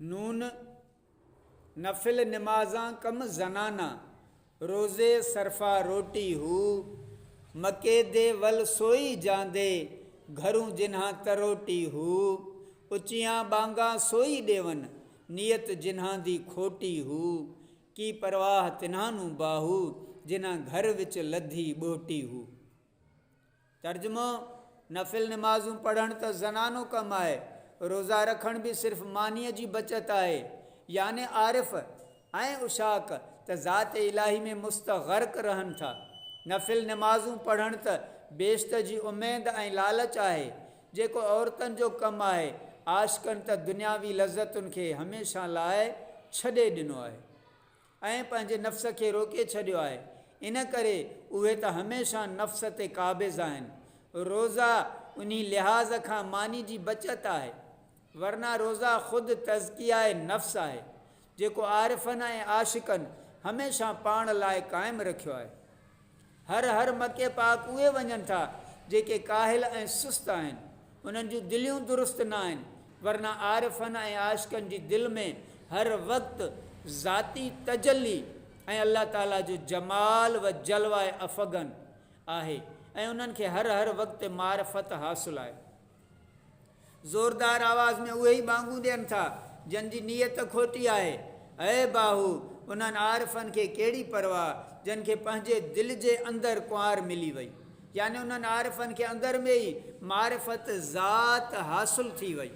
नून नफिल नमाज़ां कम ज़नाना, रोज़े सरफ़ा रोटी हू, मके दे वल सोई जांदे, घरूं जिन्हां तरोटी हू, उचियां बांगा सोई ॾेवन, नियत जिन्हां दी खोटी हू, की परवाह तिन्हां नूं बाहू, जिन्हां घर विच लधी ॿोटी हू। तर्जुमो, नफ़िल नमाज़ूं पढ़ण त ज़नानो कमु आहे, रोज़ा रखण बि सिर्फ़ु मानीअ जी बचत आहे। याने आरिफ़ ऐं उशाक त ज़ात इलाही में मुस्तग़रक़ रहनि था। नफ़िल नमाज़ूं पढ़ण त बेश्त जी उमेद ऐं लालच आहे, जेको औरतुनि जो कमु आहे। आशिक़नि त दुनियावी लज़तुनि खे हमेशह लाइ छॾे ॾिनो आहे ऐं पंहिंजे नफ़्स खे रोके छॾियो आहे। इन करे उहे त हमेशह नफ़्स ते क़ाबिज़ आहिनि। रोज़ा उन लिहाज़ खां मानी जी बचत आहे, वरना रोज़ा ख़ुदि तज़किया नफ़्स आहे, जेको आरिफ़नि ऐं आशिक़नि हमेशह पाण लाइ क़ाइमु रखियो आहे। हर मके पाक उहे वञनि था जेके काहिल ऐं सुस्त आहिनि, उन्हनि जूं दिलियूं दुरुस्त न आहिनि, वरना आरिफ़नि ऐं आशिक़नि जी दिलि में हर वक़्तु ज़ाती तजली ऐं अल्लाह ताला जो जमाल व जलवा अफ़गन आहे ऐं उन्हनि खे हर वक़्तु मारिफत हासिलु आहे। ज़ोरदार आवाज़ में उहे ई बांगूं ॾियनि था जंहिंजी नीयत खोटी आहे। ऐं बाहू, उन्हनि आरिफ़नि खे कहिड़ी परवाह जिन खे पंहिंजे दिलि जे अंदरि कुंवार मिली वई। यानी उन्हनि आरिफ़नि खे अंदरि में ई मारिफत ज़ात हासिलु थी वई।